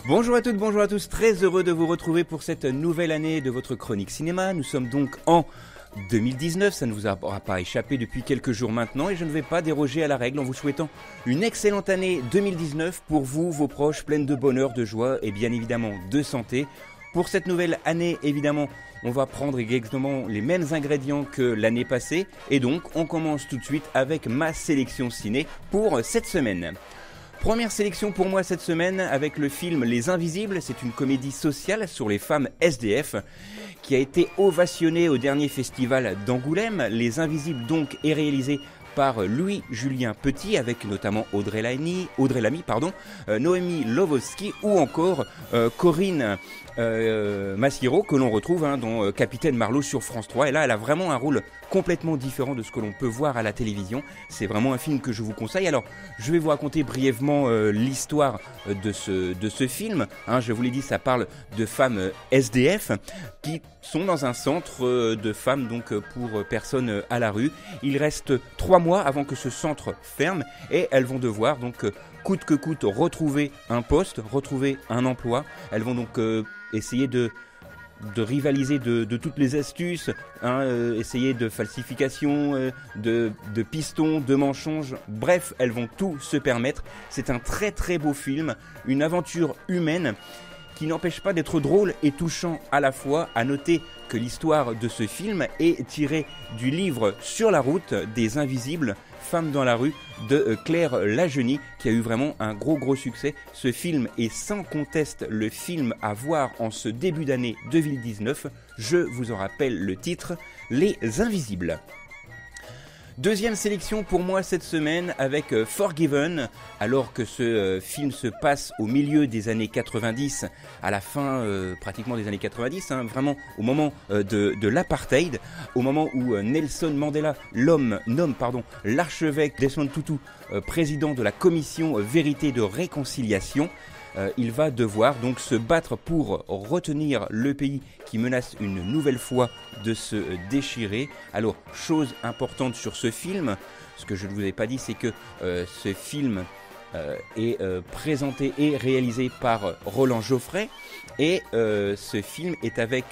Bonjour à toutes, bonjour à tous, très heureux de vous retrouver pour cette nouvelle année de votre chronique cinéma. Nous sommes donc en 2019, ça ne vous aura pas échappé depuis quelques jours maintenant et je ne vais pas déroger à la règle en vous souhaitant une excellente année 2019 pour vous, vos proches, pleine de bonheur, de joie et bien évidemment de santé. Pour cette nouvelle année, évidemment, on va prendre exactement les mêmes ingrédients que l'année passée et donc on commence tout de suite avec ma sélection ciné pour cette semaine. Première sélection pour moi cette semaine avec le film Les Invisibles, c'est une comédie sociale sur les femmes SDF qui a été ovationnée au dernier festival d'Angoulême. Les Invisibles donc est réalisé par Louis-Julien Petit avec notamment Audrey Lamy, Noémie Lvovsky ou encore Corinne Massiero que l'on retrouve dans Capitaine Marlowe sur France 3 et là elle a vraiment un rôle complètement différent de ce que l'on peut voir à la télévision. C'est vraiment un film que je vous conseille. Alors je vais vous raconter brièvement l'histoire de ce film. Je vous l'ai dit, ça parle de femmes SDF qui sont dans un centre de femmes donc pour personnes à la rue. Il reste 3 mois avant que ce centre ferme et elles vont devoir donc coûte que coûte retrouver un poste, retrouver un emploi. Elles vont donc essayer de rivaliser de toutes les astuces, essayer de falsification, de pistons, de mensonges, bref, elles vont tout se permettre. C'est un très très beau film, une aventure humaine qui n'empêche pas d'être drôle et touchant à la fois. À noter que l'histoire de ce film est tirée du livre Sur la route des Invisibles, Femmes dans la rue de Claire Lajeunie qui a eu vraiment un gros succès. Ce film est sans conteste le film à voir en ce début d'année 2019. Je vous en rappelle le titre, Les Invisibles. Deuxième sélection pour moi cette semaine avec Forgiven, alors que ce film se passe au milieu des années 90, à la fin pratiquement des années 90, vraiment au moment de l'apartheid, au moment où Nelson Mandela nomme l'archevêque Desmond Tutu président de la commission Vérité de Réconciliation. Il va devoir donc se battre pour retenir le pays qui menace une nouvelle fois de se déchirer. Alors, chose importante sur ce film, ce que je ne vous ai pas dit, c'est que ce film est présenté et réalisé par Roland Joffray et ce film est avec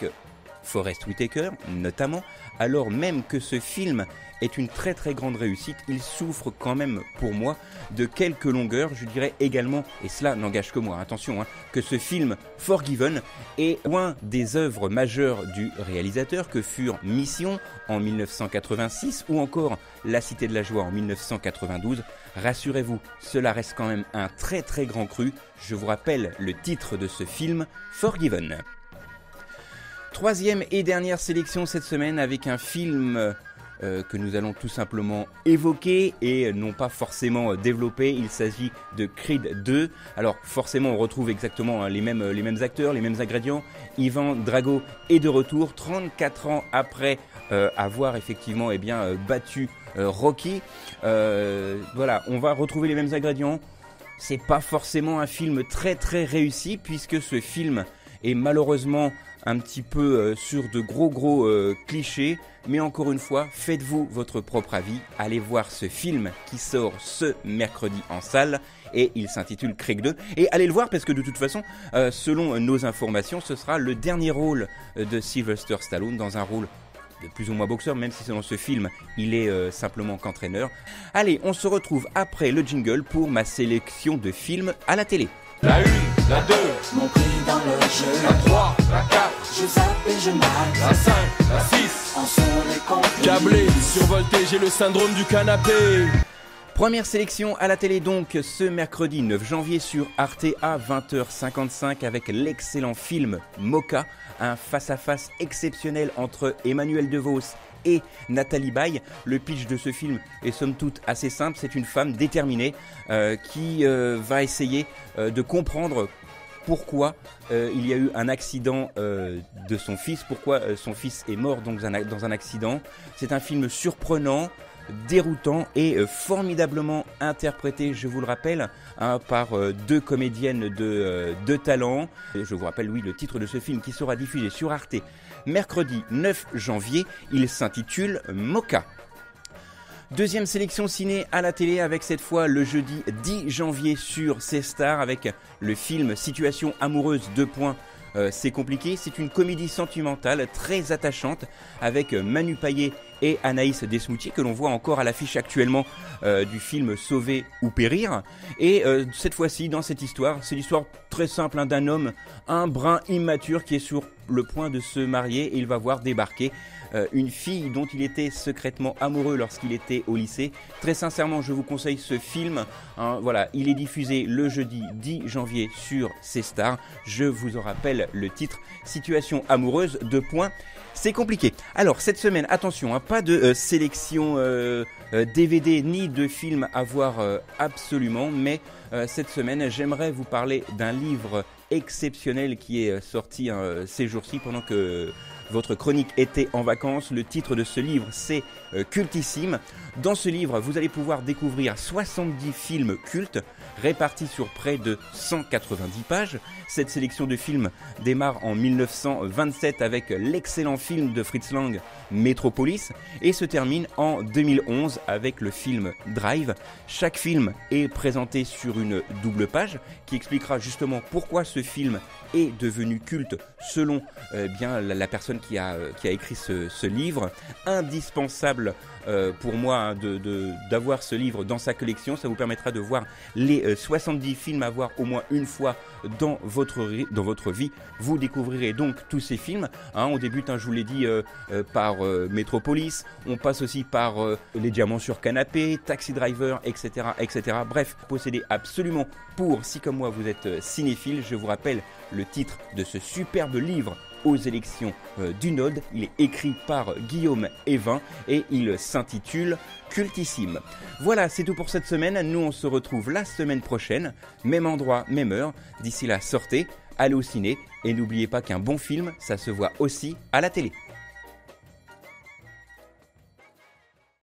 Forest Whitaker notamment, alors même que ce film est une très très grande réussite, il souffre quand même pour moi de quelques longueurs. Je dirais également, et cela n'engage que moi, attention, que ce film Forgiven est loin des œuvres majeures du réalisateur que furent Mission en 1986 ou encore La Cité de la Joie en 1992. Rassurez-vous, cela reste quand même un très très grand cru. Je vous rappelle le titre de ce film, Forgiven. Troisième et dernière sélection cette semaine avec un film que nous allons tout simplement évoquer et non pas forcément développer. Il s'agit de Creed 2. Alors forcément on retrouve exactement les mêmes acteurs, les mêmes ingrédients. Ivan Drago est de retour 34 ans après avoir effectivement battu Rocky. Voilà, on va retrouver les mêmes ingrédients. C'est pas forcément un film très très réussi puisque ce film est malheureusement un petit peu sur de gros clichés, mais encore une fois, faites-vous votre propre avis, allez voir ce film qui sort ce mercredi en salle, et il s'intitule Creed 2, et allez le voir parce que de toute façon, selon nos informations, ce sera le dernier rôle de Sylvester Stallone dans un rôle de plus ou moins boxeur, même si dans ce film, il est simplement qu'entraîneur. Allez, on se retrouve après le jingle pour ma sélection de films à la télé. La 1, la 2, mon prix dans le jeu. la 3, la 4, Je zappe et je mate. la 5, la 6. En sont les complices. Câblé, survolté, j'ai le syndrome du canapé. Première sélection à la télé donc ce mercredi 9 janvier sur Arte à 20h55 avec l'excellent film Mocha, un face-à-face exceptionnel entre Emmanuel DeVos et Nathalie Baye. Le pitch de ce film est somme toute assez simple, c'est une femme déterminée qui va essayer de comprendre pourquoi il y a eu un accident de son fils, pourquoi son fils est mort donc dans un accident. C'est un film surprenant, déroutant et formidablement interprété, je vous le rappelle, par deux comédiennes de talent. Et je vous rappelle, oui, le titre de ce film qui sera diffusé sur Arte mercredi 9 janvier, il s'intitule Mocha. Deuxième sélection ciné à la télé avec cette fois le jeudi 10 janvier sur C-Star avec le film Situation amoureuse 2. C'est compliqué, c'est une comédie sentimentale très attachante avec Manu Payet et Anaïs Desmoutier que l'on voit encore à l'affiche actuellement du film Sauver ou périr. Et cette fois-ci dans cette histoire, c'est l'histoire très simple d'un homme, un brin immature qui est sur le point de se marier et il va voir débarquer une fille dont il était secrètement amoureux lorsqu'il était au lycée. Très sincèrement, je vous conseille ce film. Voilà, il est diffusé le jeudi 10 janvier sur C-Star. Je vous en rappelle le titre, Situation amoureuse 2. C'est compliqué. Alors cette semaine, attention, pas de sélection DVD ni de film à voir absolument, mais cette semaine, j'aimerais vous parler d'un livre exceptionnel qui est sorti ces jours-ci pendant que votre chronique était en vacances. Le titre de ce livre, c'est Cultissime. Dans ce livre, vous allez pouvoir découvrir 70 films cultes répartis sur près de 190 pages. Cette sélection de films démarre en 1927 avec l'excellent film de Fritz Lang, Metropolis, et se termine en 2011 avec le film Drive. Chaque film est présenté sur une double page qui expliquera justement pourquoi ce film est devenu culte selon la personne qui a écrit ce livre. Indispensable pour moi d'avoir ce livre dans sa collection. Ça vous permettra de voir les 70 films à voir au moins une fois dans votre vie. Vous découvrirez donc tous ces films. On débute, je vous l'ai dit, par Metropolis. On passe aussi par Les Diamants sur Canapé, Taxi Driver, etc., etc. Bref, possédez absolument si comme moi vous êtes cinéphile, je vous rappelle le titre de ce superbe livre aux élections du Node. Il est écrit par Guillaume Evin et il s'intitule Cultissime. Voilà, c'est tout pour cette semaine. Nous, on se retrouve la semaine prochaine. Même endroit, même heure. D'ici là, sortez, allez au ciné et n'oubliez pas qu'un bon film, ça se voit aussi à la télé.